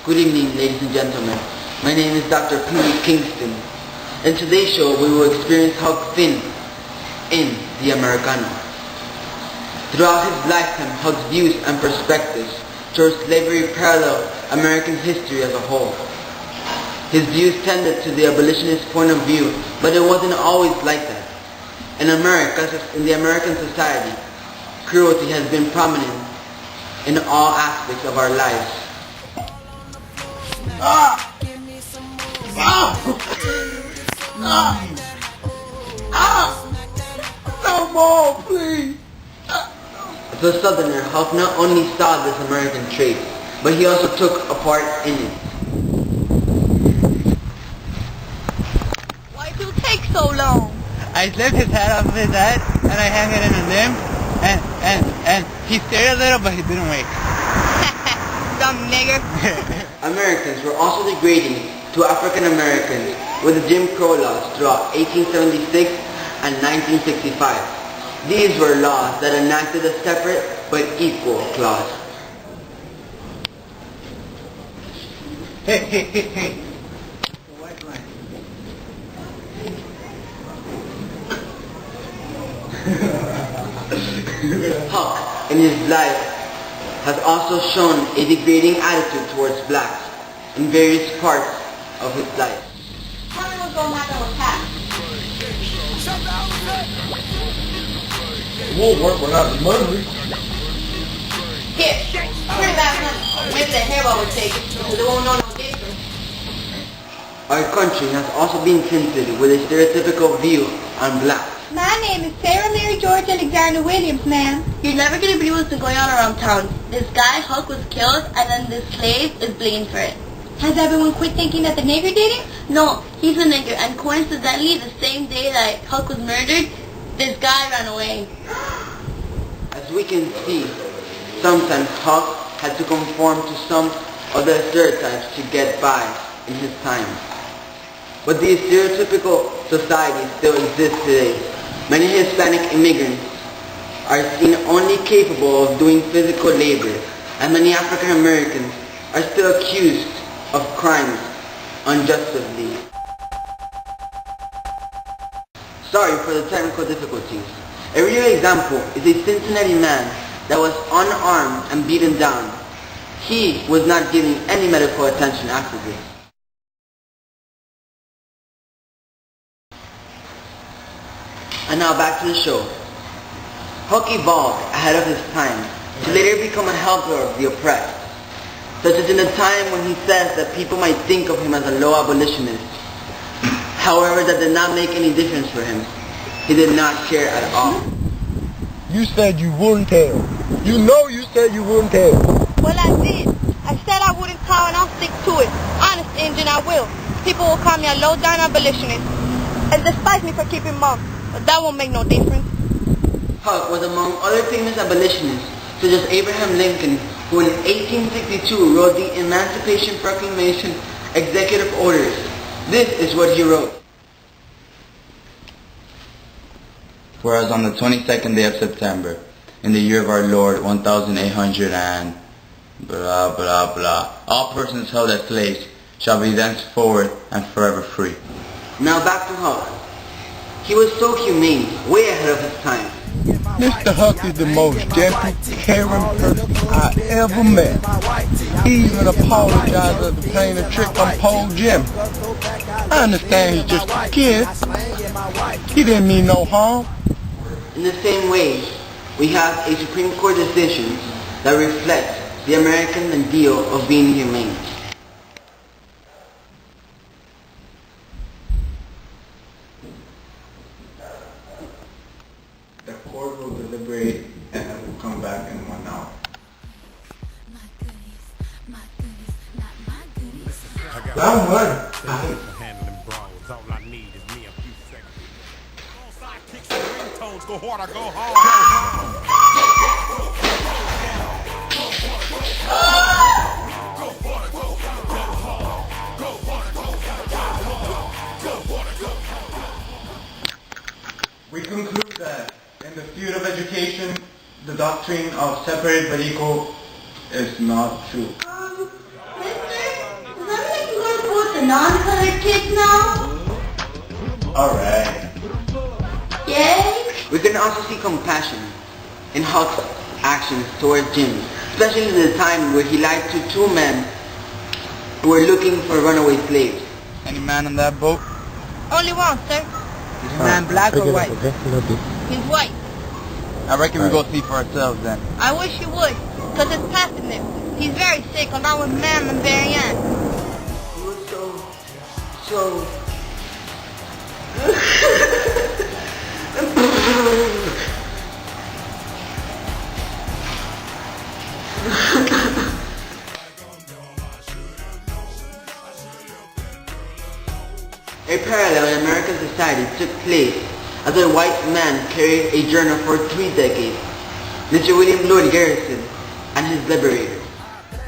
Good evening, ladies and gentlemen. My name is Dr. Pee Kingston. In today's show, we will experience Huck Finn in The Americano. Throughout his lifetime, Huck's views and perspectives towards slavery parallel American history as a whole. His views tended to the abolitionist point of view, but it wasn't always like that. In the American society, cruelty has been prominent in all aspects of our lives. No more, please. As a Southerner, Huck not only saw this American trait, but he also took a part in it. Why do you take so long? I slipped his head off of his head, and I hung it in a limb, and he stared a little, but he didn't wake. Dumb nigger. Americans were also degrading to African Americans with the Jim Crow laws throughout 1876 and 1965. These were laws that enacted a separate but equal clause. Hey. Huck, in his life, has also shown a degrading attitude towards blacks in various parts of his life. It won't work without the money. Here, bring back money. Maybe the hairball would take it, because it won't know no difference. Our country has also been tinted with a stereotypical view on blacks. My name is Sarah Mary George Alexander Williams, ma'am. You're never going to believe what's been going on around town. This guy, Huck, was killed, and then this slave is blamed for it. Has everyone quit thinking that the nigger did it? No, he's a nigger, and coincidentally, the same day that Huck was murdered, this guy ran away. As we can see, sometimes Huck had to conform to some of the stereotypes to get by in his time. But these stereotypical societies still exist today. Many Hispanic immigrants are seen only capable of doing physical labor, and many African Americans are still accused of crimes unjustly. Sorry for the technical difficulties. A real example is a Cincinnati man that was unarmed and beaten down. He was not given any medical attention after this. And now back to the show. Huck evolved ahead of his time to later become a helper of the oppressed, such as in a time when he says that people might think of him as a low abolitionist. However, that did not make any difference for him. He did not care at all. You said you wouldn't tell. You know you said you wouldn't tell. Well, I did. I said I wouldn't tell, and I'll stick to it. Honest, Injun, I will. People will call me a low-down abolitionist and despise me for keeping mum, but that won't make no difference. Huck was among other famous abolitionists, such as Abraham Lincoln, who in 1862 wrote the Emancipation Proclamation Executive Orders. This is what he wrote. Whereas on the 22nd day of September, in the year of our Lord, 1800 and blah blah blah, all persons held as slaves shall be thenceforward and forever free. Now back to Huck. He was so humane, way ahead of his time. Mr. Huck is the most gentle, caring person I ever met. He even apologized after playing a trick on Pole Jim. I understand he's just a kid. He didn't mean no harm. In the same way, we have a Supreme Court decision that reflects the American ideal of being humane. The court will deliberate and it will come back in 1 hour. I'm one. Handling brawls, all I need is me a few seconds. Onside kicks and ringtones, go hard or go home. We conclude that in the field of education, the doctrine of separate but equal is not true. Mister? Alright. Yay! We can also see compassion in Huck's actions towards Jim, especially in the time where he lied to two men who were looking for runaway slaves. Any man on that boat? Only one, sir. Is the man black or white? He's white. I reckon we go see for ourselves then. I wish you would, because it's past him there. He's very sick, along with Ma'am and Marianne. He was so... A parallel in American society took place as a white man carried a journal for 3 decades, Mr. William Lloyd Garrison and his liberators.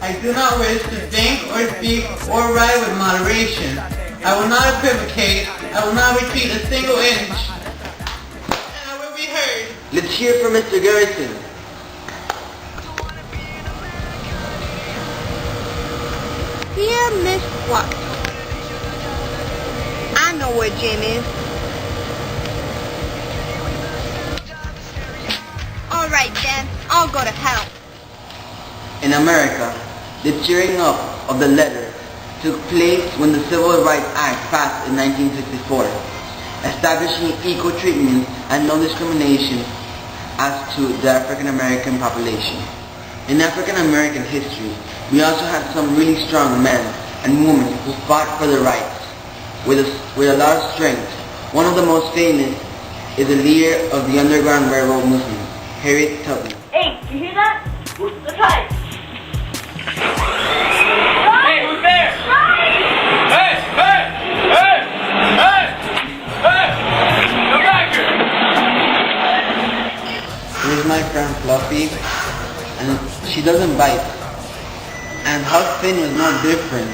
I do not wish to think or speak or write with moderation. I will not equivocate. I will not retreat a single inch. And I will be heard. Let's hear from Mr. Garrison. Dear Miss What? I know where Jim is. Alright then, I'll go to hell. In America, the tearing up of the letter took place when the Civil Rights Act passed in 1964, establishing equal treatment and no discrimination as to the African American population. In African American history, we also had some really strong men and women who fought for their rights with a lot of strength. One of the most famous is the leader of the Underground Railroad movement, Harriet Tubman. Hey, you hear that? Let's hide. Hey, who's there? Hey, hey, hey, hey, hey, come back here. Here's my friend Fluffy, and she doesn't bite. And Huck Finn was no different.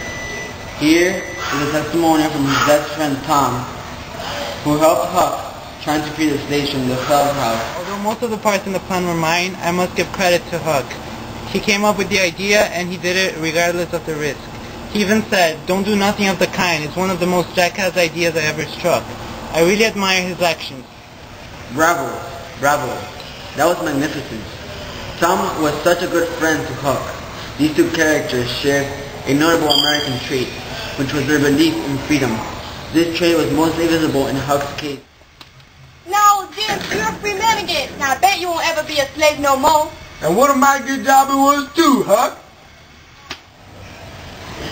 Here is a testimonial from his best friend Tom, who helped Huck trying to free the slaves from the Feld house. Although most of the parts in the plan were mine, I must give credit to Huck. He came up with the idea and he did it regardless of the risk. He even said, "Don't do nothing of the kind. It's one of the most jackass ideas I ever struck." I really admire his actions. Bravo, bravo. That was magnificent. Tom was such a good friend to Huck. These two characters shared a notable American trait, which was their belief in freedom. This trait was mostly visible in Huck's case. Now, Jim, you're a free man again. Now, I bet you won't ever be a slave no more. And what a mighty good job it was too, Huck.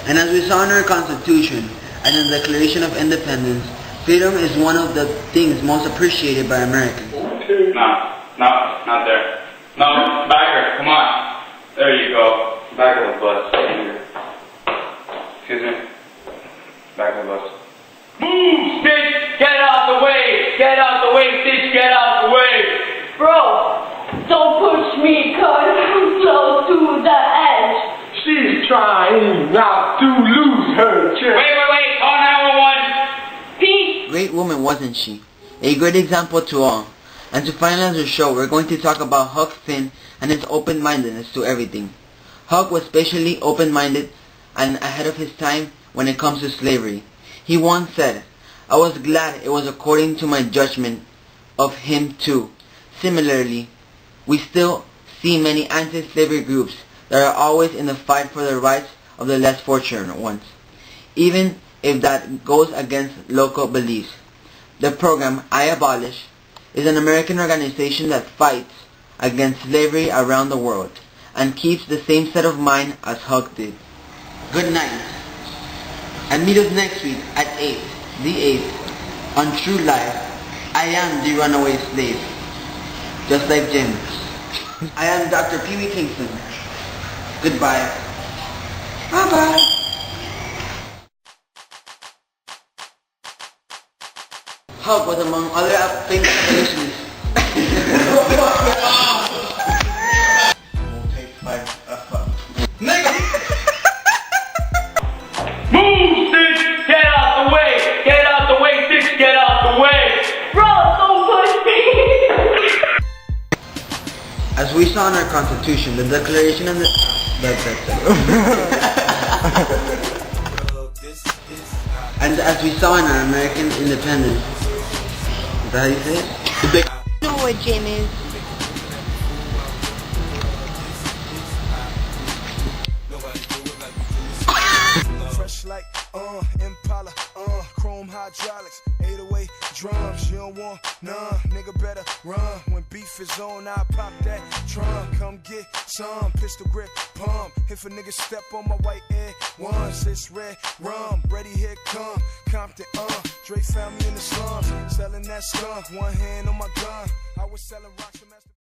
And as we saw in our Constitution and in the Declaration of Independence, freedom is one of the things most appreciated by Americans. No, not there. No, backer, come on. There you go. Back of the bus. Excuse me. Back of the bus. Move, Stitch! Get out the way! Get out the way, Stitch! Get out the way! Bro, don't push me, cause I'm close to the edge. She's trying not to lose her chance. Wait! Call 911! Pete! Great woman, wasn't she? A great example to all. And to finalize the show, we're going to talk about Huck Finn and his open-mindedness to everything. Huck was especially open-minded and ahead of his time when it comes to slavery. He once said, "I was glad it was according to my judgment of him too." Similarly, we still see many anti-slavery groups that are always in the fight for the rights of the less fortunate ones, even if that goes against local beliefs. The program, I Abolish, is an American organization that fights against slavery around the world and keeps the same set of mind as Huck did. Good night. And meet us next week at 8, the 8th, on True Life. I am the runaway slave, just like Jim. I am Dr. Pee Wee Kingston. Goodbye. Bye-bye. Huck was among other famous abolitionists. Move, Stitch! Get out the way! Get out the way, Stitch! Get out the way! Bro, don't push me! As we saw in our Constitution, the Declaration of the... And as we saw in our American independence, that how you say it? You know what gym is. Fresh like Impala, chrome hydraulics, 808 drums. You don't want none, nigga better run. When beef is on, I pop that trunk. Come get some pistol grip pump. If a nigga step on my white air once, it's red rum. Ready, here come Compton. Dre found me in the slums, selling that skunk. One hand on my gun. I was selling rocks.